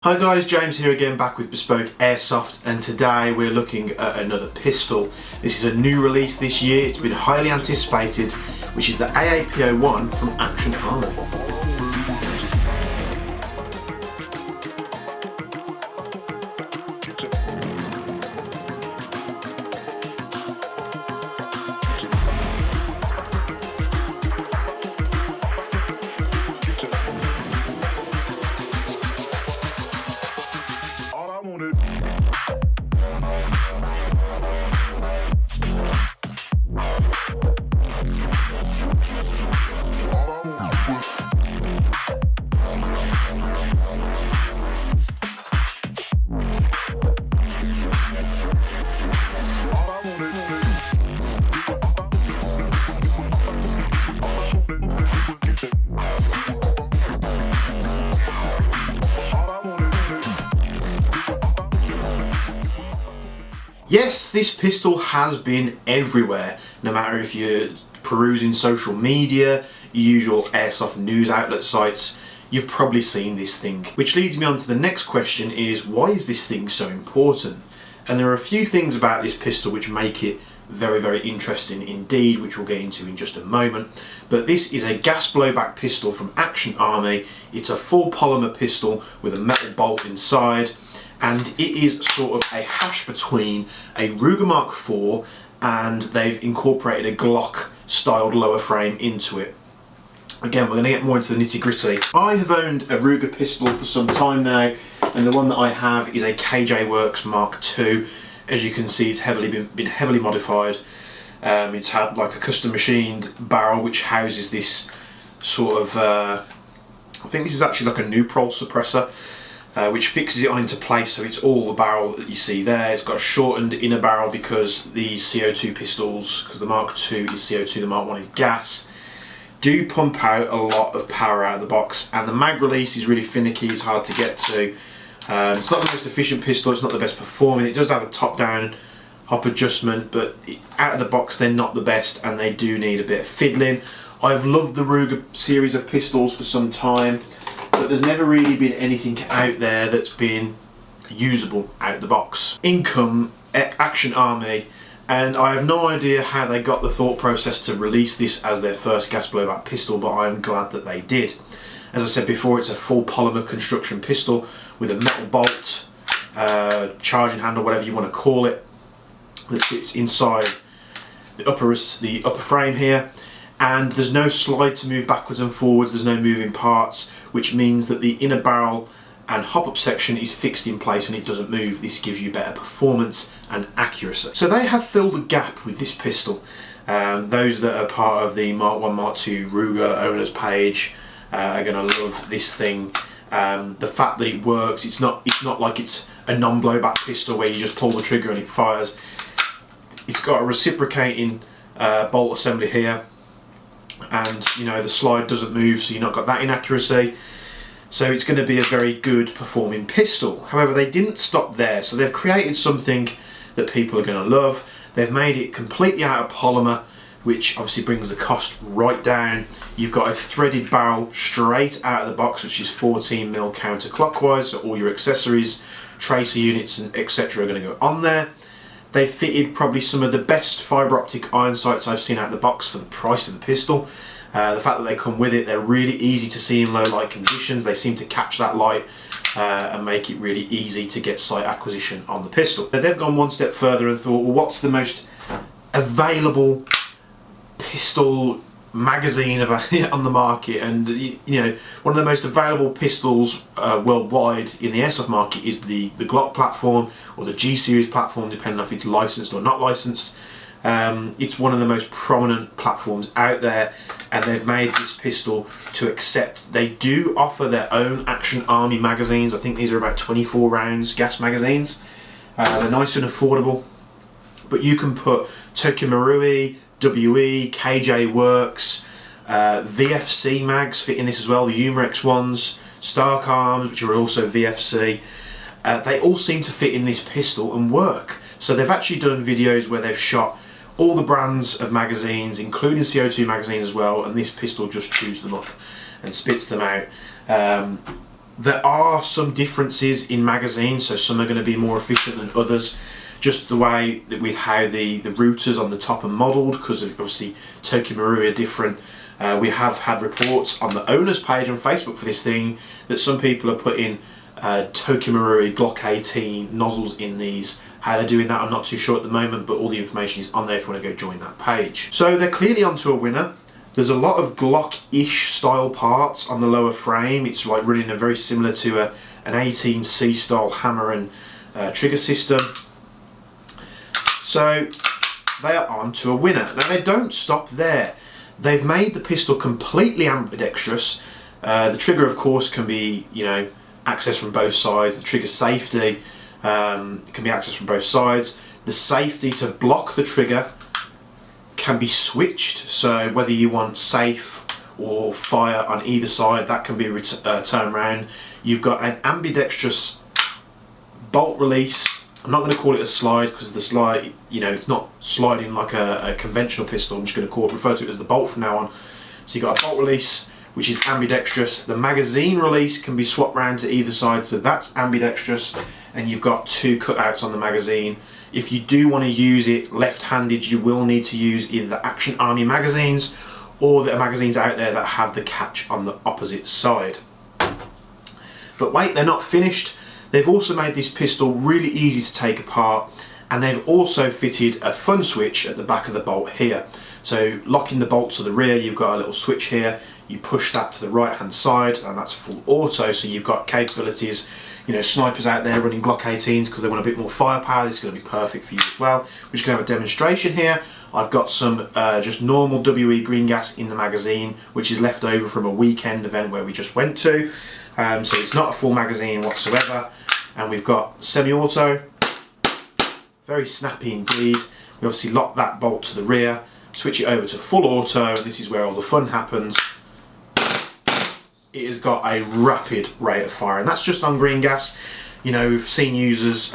Hi guys, James here again, back with Bespoke Airsoft, and today we're looking at another pistol. This is a new release this year. It's been highly anticipated, which is the AAP-01 from Action Army. Yes, this pistol has been everywhere, no matter if you're perusing social media, your usual airsoft news outlet sites, you've probably seen this thing. Which leads me on to the next question is, why is this thing so important? And there are a few things about this pistol which make it very, very interesting indeed, which we'll get into in just a moment. But this is a gas blowback pistol from Action Army. It's a full polymer pistol with a metal bolt inside, and it is sort of a hash between a Ruger Mark IV, and they've incorporated a Glock styled lower frame into it. Again, we're going to get more into the nitty gritty. I have owned a Ruger pistol for some time now, and the one that I have is a KJ Works Mark II. As you can see, it's been heavily modified. It's had like a custom machined barrel which houses this sort of, I think this is actually like a Nuprol suppressor, which fixes it on into place, so it's all the barrel that you see there. It's got a shortened inner barrel because these CO2 pistols, because the Mark II is CO2, the Mark I is gas, do pump out a lot of power out of the box, and the mag release is really finicky. It's hard to get to. It's not the most efficient pistol, it's not the best performing. It does have a top-down hop adjustment, but out of the box they're not the best, and they do need a bit of fiddling. I've loved the Ruger series of pistols for some time, but there's never really been anything out there that's been usable out of the box. In come Action Army, and I have no idea how they got the thought process to release this as their first gas blowback pistol, but I'm glad that they did. As I said before, it's a full polymer construction pistol with a metal bolt, charging handle, whatever you want to call it, that sits inside the upper frame here. And there's no slide to move backwards and forwards, there's no moving parts, which means that the inner barrel and hop-up section is fixed in place and it doesn't move. This gives you better performance and accuracy. So they have filled a gap with this pistol. Those that are part of the Mark I, Mark II Ruger owners page are going to love this thing. The fact that it works, it's not like it's a non-blowback pistol where you just pull the trigger and it fires. It's got a reciprocating bolt assembly here, and you know the slide doesn't move, so you've not got that inaccuracy. So it's going to be a very good performing pistol. However, they didn't stop there, so they've created something that people are going to love. They've made it completely out of polymer, which obviously brings the cost right down. You've got a threaded barrel straight out of the box, which is 14mm counterclockwise, so all your accessories, tracer units and etc. are going to go on there. They fitted probably some of the best fibre optic iron sights I've seen out of the box for the price of the pistol. The fact that they come with it, they're really easy to see in low light conditions. They seem to catch that light and make it really easy to get sight acquisition on the pistol. But they've gone one step further and thought, well, what's the most available pistol magazine on the market? And you know, one of the most available pistols worldwide in the airsoft market is the Glock platform, or the G series platform, depending on if it's licensed or not licensed. It's one of the most prominent platforms out there, and they've made this pistol to accept. They do offer their own Action Army magazines. I think these are about 24 rounds gas magazines. They're nice and affordable, but you can put Tokyo Marui, WE, KJ Works, VFC mags fit in this as well, the Umarex ones, Stark Arms, which are also VFC. They all seem to fit in this pistol and work. So they've actually done videos where they've shot all the brands of magazines, including CO2 magazines as well, and this pistol just chews them up and spits them out. There are some differences in magazines, so some are going to be more efficient than others. Just the way that with how the routers on the top are modelled, because obviously Tokyo Marui are different. We have had reports on the owner's page on Facebook for this thing that some people are putting Tokyo Marui Glock 18 nozzles in these. How they're doing that I'm not too sure at the moment, but all the information is on there if you want to go join that page. So they're clearly onto a winner. There's a lot of Glock-ish style parts on the lower frame. It's like running a very similar to an 18C style hammer and trigger system. So they are on to a winner. Now they don't stop there. They've made the pistol completely ambidextrous. The trigger, of course, can be, you know, accessed from both sides. The trigger safety can be accessed from both sides. The safety to block the trigger can be switched, so whether you want safe or fire on either side, that can be turned around. You've got an ambidextrous bolt release. I'm not going to call it a slide because the slide, you know, it's not sliding like a conventional pistol. I'm just going to refer to it as the bolt from now on. So you've got a bolt release, which is ambidextrous. The magazine release can be swapped around to either side, so that's ambidextrous. And you've got two cutouts on the magazine. If you do want to use it left-handed, you will need to use either the Action Army magazines or the magazines out there that have the catch on the opposite side. But wait, they're not finished. They've also made this pistol really easy to take apart, and they've also fitted a fun switch at the back of the bolt here. So locking the bolt to the rear, you've got a little switch here. You push that to the right-hand side, and that's full auto, so you've got capabilities. You know, snipers out there running Glock 18s because they want a bit more firepower. This is going to be perfect for you as well. We're just going to have a demonstration here. I've got some just normal WE green gas in the magazine, which is left over from a weekend event where we just went to. So it's not a full magazine whatsoever. And we've got semi-auto, very snappy indeed. We obviously lock that bolt to the rear, switch it over to full auto, and this is where all the fun happens. It has got a rapid rate of fire, and that's just on green gas. You know, we've seen users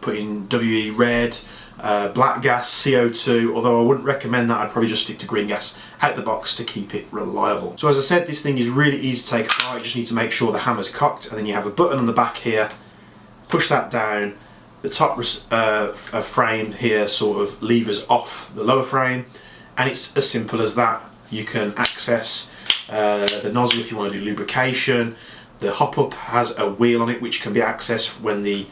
put in WE red, black gas, CO2, although I wouldn't recommend that. I'd probably just stick to green gas out the box to keep it reliable. So as I said, this thing is really easy to take apart. You just need to make sure the hammer's cocked, and then you have a button on the back here. Push that down. The top frame here sort of levers off the lower frame, and it's as simple as that. You can access the nozzle if you want to do lubrication. The hop-up has a wheel on it which can be accessed when the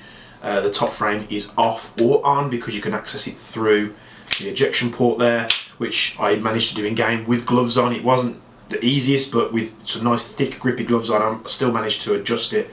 top frame is off or on, because you can access it through the ejection port there, which I managed to do in game with gloves on. It wasn't the easiest, but with some nice thick grippy gloves on, I still managed to adjust it.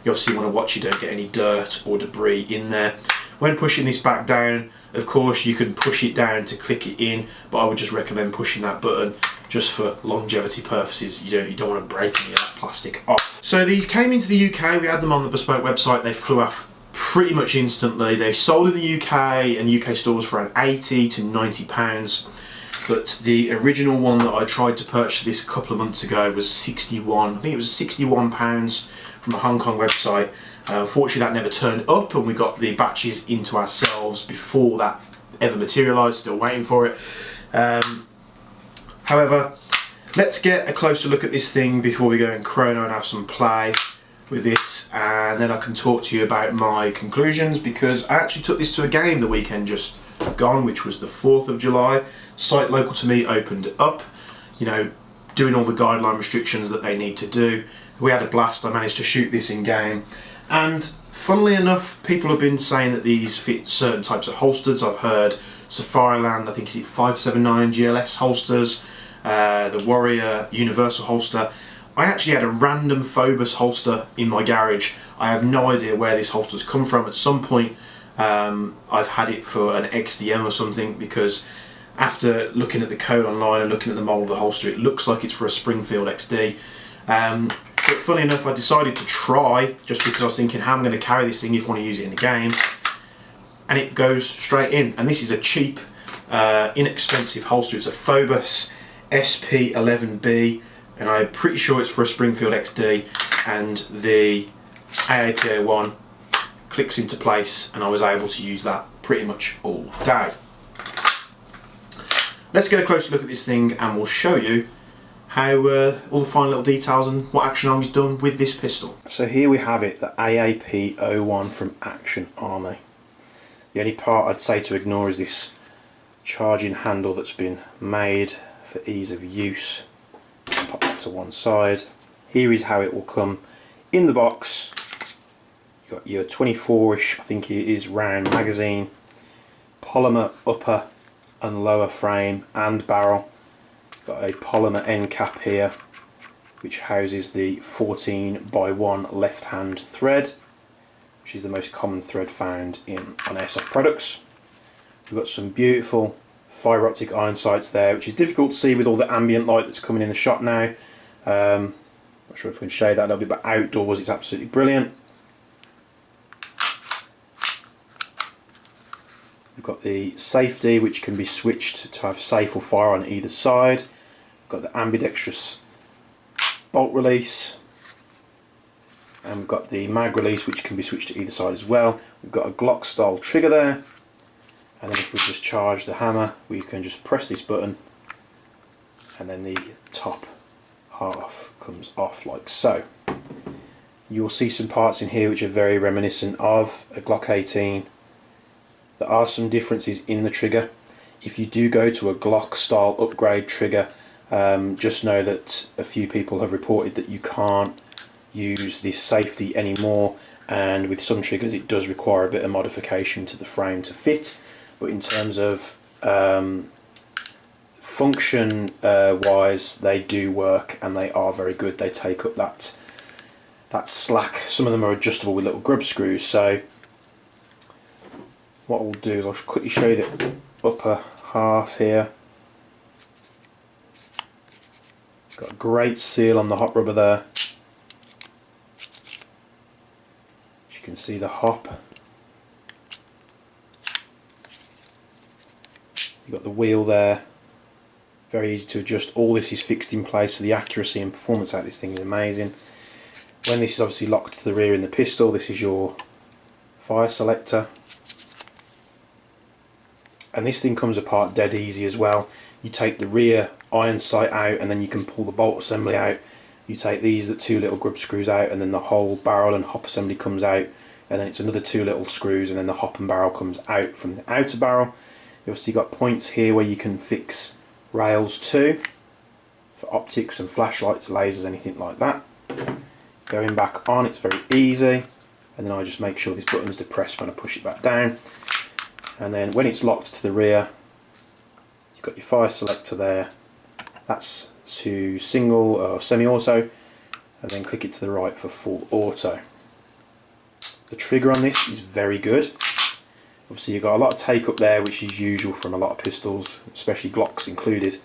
You obviously want to watch you don't get any dirt or debris in there. When pushing this back down, of course you can push it down to click it in, but I would just recommend pushing that button just for longevity purposes. You don't want to break any of that plastic off. So these came into the UK, we had them on the Bespoke website, they flew off pretty much instantly. They sold in the UK and UK stores for around 80 to 90 pounds. But the original one that I tried to purchase this a couple of months ago was 61. I think it was 61 pounds from a Hong Kong website. Unfortunately that never turned up, and we got the batches into ourselves before that ever materialised, still waiting for it. However, let's get a closer look at this thing before we go in chrono and have some play with this, and then I can talk to you about my conclusions, because I actually took this to a game the weekend just gone, which was the 4th of July. Site local to me opened it up, you know, doing all the guideline restrictions that they need to do. We had a blast. I managed to shoot this in game, and funnily enough, people have been saying that these fit certain types of holsters. I've heard Safariland, I think it's 579 GLS holsters, the Warrior Universal holster. I actually had a random Phobos holster in my garage. I have no idea where this holster's come from. At some point I've had it for an XDM or something, because after looking at the code online and looking at the mould of the holster, it looks like it's for a Springfield XD. But funny enough, I decided to try, just because I was thinking how I'm going to carry this thing if I want to use it in a game, and it goes straight in. And this is a cheap, inexpensive holster. It's a Phobos SP11B, and I'm pretty sure it's for a Springfield XD, and the AAP-01 clicks into place, and I was able to use that pretty much all day. Let's get a closer look at this thing, and we'll show you how all the fine little details and what Action Army's done with this pistol. So here we have it, the AAP-01 from Action Army. The only part I'd say to ignore is this charging handle that's been made for ease of use. Pop that to one side. Here is how it will come in the box. You've got your 24-ish, I think it is, round magazine, polymer upper and lower frame and barrel. You've got a polymer end cap here which houses the 14x1 left hand thread, which is the most common thread found on airsoft products. We've got some beautiful fibre optic iron sights there, which is difficult to see with all the ambient light that's coming in the shot now. Not sure if we can show that a little bit, but outdoors it's absolutely brilliant. We've got the safety, which can be switched to have safe or fire on either side. We've got the ambidextrous bolt release, and we've got the mag release, which can be switched to either side as well. We've got a Glock style trigger there, and then if we just charge the hammer, we can just press this button and then the top half comes off like so. You'll see some parts in here which are very reminiscent of a Glock 18. There are some differences in the trigger. If you do go to a Glock style upgrade trigger, just know that a few people have reported that you can't use this safety anymore, and with some triggers it does require a bit of modification to the frame to fit, but in terms of function wise, they do work and they are very good. They take up that slack. Some of them are adjustable with little grub screws. So what we'll do is I'll quickly show you the upper half here. Got a great seal on the hot rubber there. As you can see, the hop. You've got the wheel there. Very easy to adjust. All this is fixed in place, so the accuracy and performance out of this thing is amazing. When this is obviously locked to the rear in the pistol, this is your fire selector. And this thing comes apart dead easy as well. You take the rear iron sight out and then you can pull the bolt assembly out. You take these two little grub screws out and then the whole barrel and hop assembly comes out, and then it's another two little screws and then the hop and barrel comes out from the outer barrel. You've obviously got points here where you can fix rails too, for optics and flashlights, lasers, anything like that. Going back on, it's very easy, and then I just make sure this button's depressed when I push it back down. And then when it's locked to the rear, you've got your fire selector there. That's to single or semi-auto, and then click it to the right for full auto. The trigger on this is very good. Obviously you've got a lot of take up there, which is usual from a lot of pistols, especially Glocks included.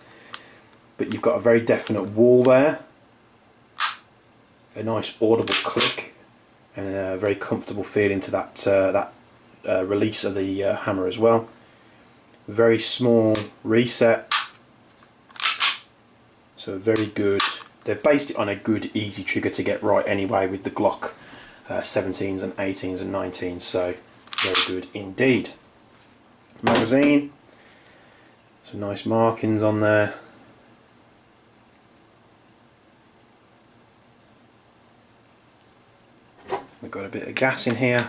But you've got a very definite wall there, a nice audible click, and a very comfortable feel into that release of the hammer as well. Very small reset, so very good. They've based it on a good, easy trigger to get right anyway with the Glock 17s and 18s and 19s, so very good indeed. Magazine, some nice markings on there. We've got a bit of gas in here.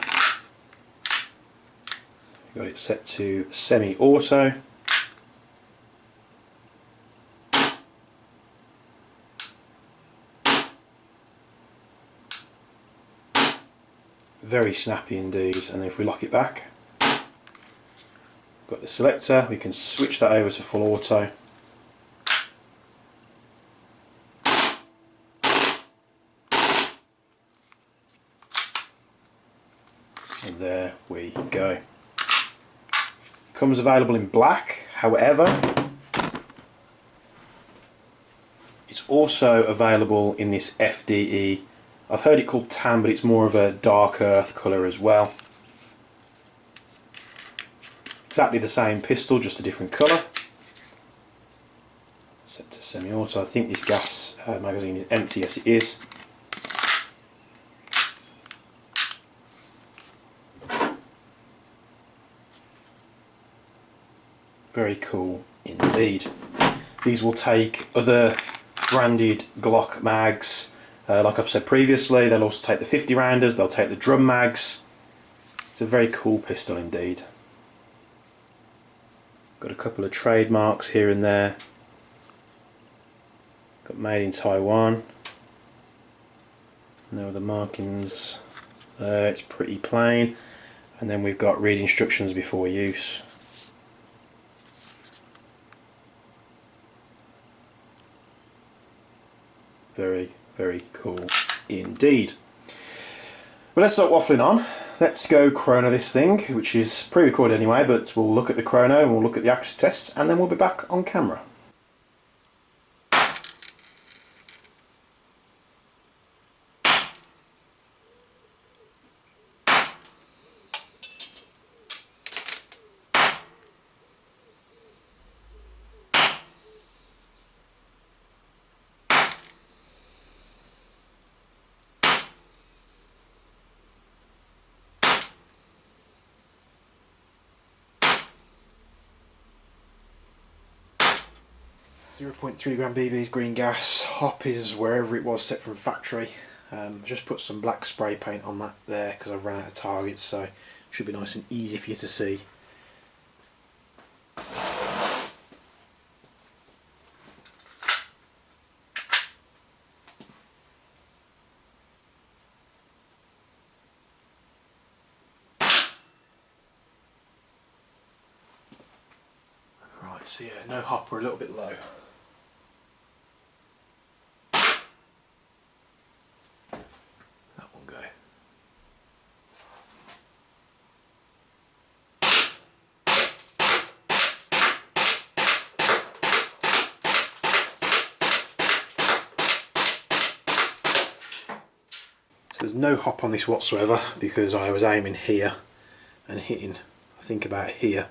We've got it set to semi-auto. Very snappy indeed, and if we lock it back, we've got the selector, we can switch that over to full auto. And there we go. Comes available in black, however, it's also available in this FDE. I've heard it called tan, but it's more of a dark earth colour as well. Exactly the same pistol, just a different colour. Set to semi-auto. I think this gas magazine is empty. Yes, it is. Very cool indeed. These will take other branded Glock mags. Like I've said previously, they'll also take the 50 rounders, they'll take the drum mags. It's a very cool pistol indeed. Got a couple of trademarks here and there. Got made in Taiwan. No other markings there, it's pretty plain. And then we've got read instructions before use. Very, very cool indeed. But let's start waffling on. Let's go chrono this thing, which is pre-recorded anyway, but we'll look at the chrono and we'll look at the accuracy tests and then we'll be back on camera. 0.3 gram BBs, green gas, hop is wherever it was set from factory. Just put some black spray paint on that there because I've run out of targets, so it should be nice and easy for you to see. Right, so yeah, no hop, we're a little bit low. So there's no hop on this whatsoever because I was aiming here and hitting, I think, about here.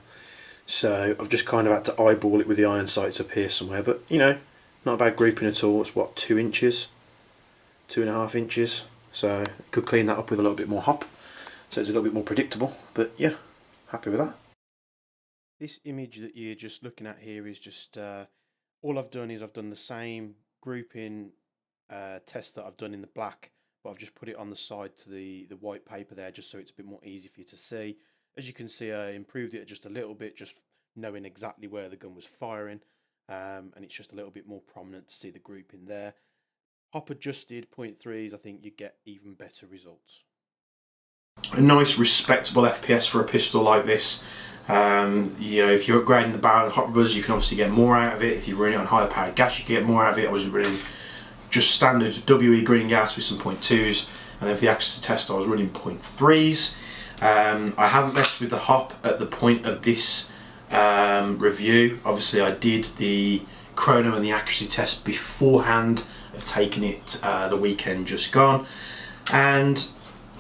So I've just kind of had to eyeball it with the iron sights up here somewhere, but you know, not a bad grouping at all. It's what, 2 inches, 2.5 inches. So you could clean that up with a little bit more hop, so it's a little bit more predictable, but yeah, happy with that. This image that you're just looking at here is just, all I've done is I've done the same grouping test that I've done in the black, but I've just put it on the side to the white paper there just so it's a bit more easy for you to see. As you can see, I improved it just a little bit, just knowing exactly where the gun was firing, and it's just a little bit more prominent to see the grouping there. Hop adjusted 0.3s, I think you get even better results. A nice respectable FPS for a pistol like this. You know, if you're upgrading the barrel and hop rubbers, you can obviously get more out of it. If you're running on higher powered gas, you can get more out of it. I was running just standard WE green gas with some 0.2s, and then for the accuracy test I was running 0.3s. I haven't messed with the hop at the point of this review. Obviously I did the chrono and the accuracy test beforehand of taking it the weekend just gone, and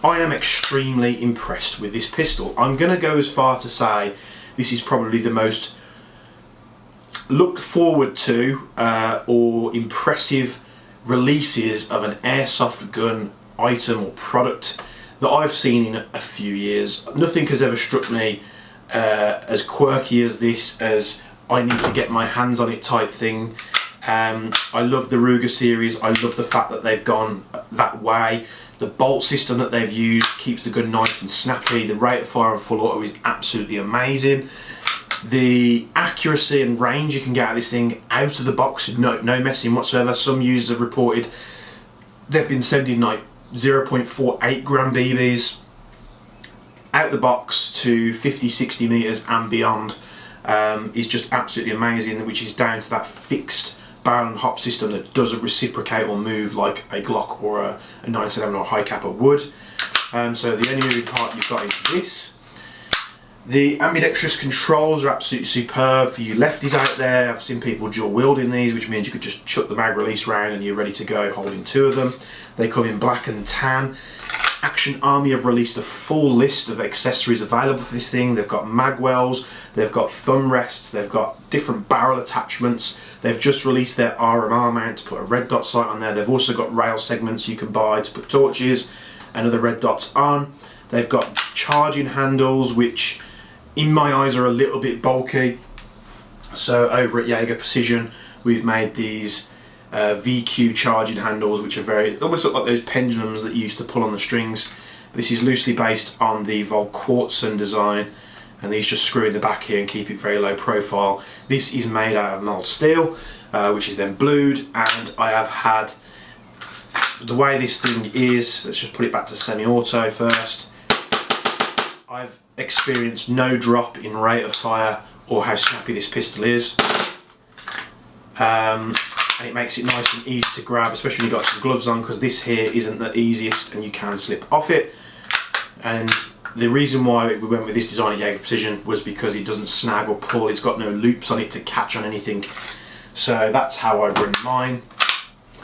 I am extremely impressed with this pistol. I'm going to go as far to say this is probably the most looked forward to or impressive releases of an airsoft gun item or product that I've seen in a few years. Nothing has ever struck me as quirky as this, as I need to get my hands on it type thing. I love the Ruger series. I love the fact that they've gone that way. The bolt system that they've used keeps the gun nice and snappy. The rate of fire on full auto is absolutely amazing. The accuracy and range you can get out of this thing out of the box, no messing whatsoever. Some users have reported they've been sending like 0.48 gram BBs out the box to 50-60 meters and beyond. Is just absolutely amazing, which is down to that fixed barrel and hop system that doesn't reciprocate or move like a Glock or a 977 or a high capper would. So the only moving part you've got is this. The ambidextrous controls are absolutely superb for you lefties out there. I've seen people dual wielding these, which means you could just chuck the mag release round and you're ready to go holding 2 of them. They come in black and tan. Action Army have released a full list of accessories available for this thing. They've got mag wells, they've got thumb rests, they've got different barrel attachments. They've just released their RMR mount to put a red dot sight on there. They've also got rail segments you can buy to put torches and other red dots on. They've got charging handles, which in my eyes are a little bit bulky. So over at Jaeger Precision, we've made these VQ charging handles, which are almost look like those pendulums that you used to pull on the strings. This is loosely based on the Volquartsen design, and these just screw in the back here and keep it very low profile. This is made out of mild steel, which is then blued, and I have had, the way this thing is, let's just put it back to semi-auto first. I've experienced no drop in rate of fire or how snappy this pistol is. And it makes it nice and easy to grab, especially when you've got some gloves on, because this here isn't the easiest and you can slip off it. And the reason why we went with this design at Jaeger Precision was because it doesn't snag or pull, it's got no loops on it to catch on anything. So that's how I run mine.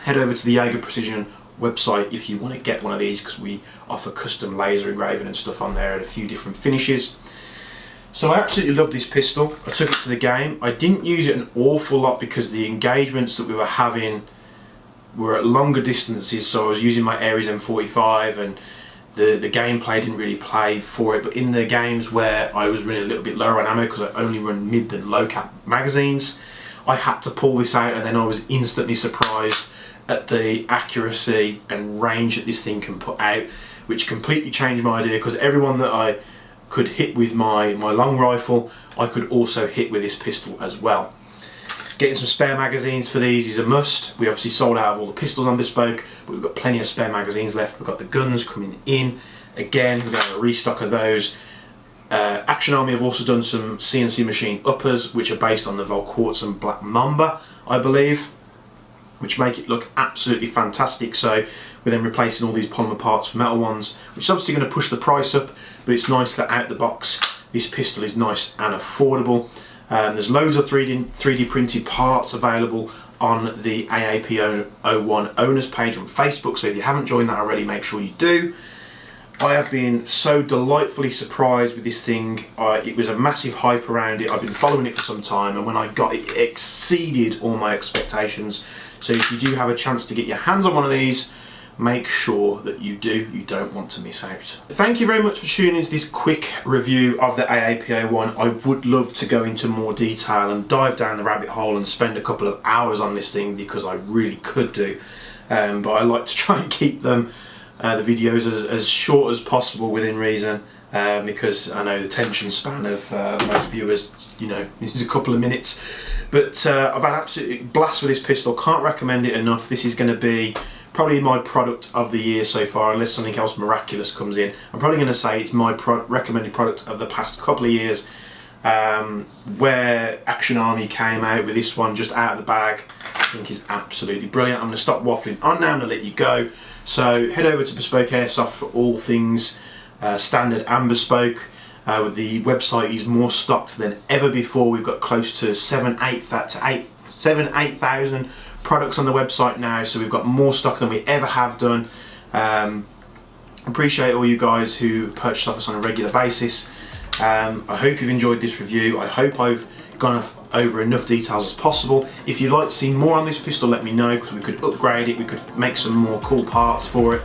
Head over to the Jaeger Precision website if you want to get one of these, because we offer custom laser engraving and stuff on there and a few different finishes. So I absolutely love this pistol. I took it to the game. I didn't use it an awful lot because the engagements that we were having were at longer distances, so I was using my Ares M45 and the gameplay didn't really play for it, but in the games where I was running a little bit lower on ammo because I only run mid and low cap magazines, I had to pull this out, and then I was instantly surprised at the accuracy and range that this thing can put out, which completely changed my idea, because everyone that I could hit with my long rifle, I could also hit with this pistol as well. Getting some spare magazines for these is a must. We obviously sold out of all the pistols on Bespoke, but we've got plenty of spare magazines left. We've got the guns coming in. Again, we're going to have a restock of those. Action Army have also done some CNC machine uppers, which are based on the Volquartsen Black Mamba, I believe, which make it look absolutely fantastic. So we're then replacing all these polymer parts for metal ones, which is obviously going to push the price up, but it's nice that out the box this pistol is nice and affordable. There's loads of 3D printed parts available on the AAP-01 owners page on Facebook, so if you haven't joined that already, make sure you do. I have been so delightfully surprised with this thing. It was a massive hype around it. I've been following it for some time, and when I got it, it exceeded all my expectations. So if you do have a chance to get your hands on one of these, make sure that you do. You don't want to miss out. Thank you very much for tuning into this quick review of the AAP-01. I would love to go into more detail and dive down the rabbit hole and spend a couple of hours on this thing, because I really could do. But I like to try and keep them, the videos, as short as possible within reason, because I know the attention span of most viewers, you know, this is a couple of minutes. But I've had absolutely blast with this pistol. Can't recommend it enough. This is going to be probably my product of the year so far, unless something else miraculous comes in. I'm probably going to say it's my recommended product of the past couple of years, where Action Army came out with this one just out of the bag. I think is absolutely brilliant. I'm going to stop waffling on now and let you go. So head over to Bespoke Airsoft for all things standard and bespoke. The website is more stocked than ever before. We've got close to 8,000 products on the website now, so we've got more stock than we ever have done. Appreciate all you guys who purchase off us on a regular basis. I hope you've enjoyed this review. I hope I've gone over enough details as possible. If you'd like to see more on this pistol, let me know, because we could upgrade it, we could make some more cool parts for it,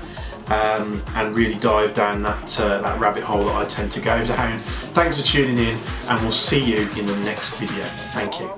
and really dive down that rabbit hole that I tend to go down. Thanks for tuning in, and we'll see you in the next video. Thank you.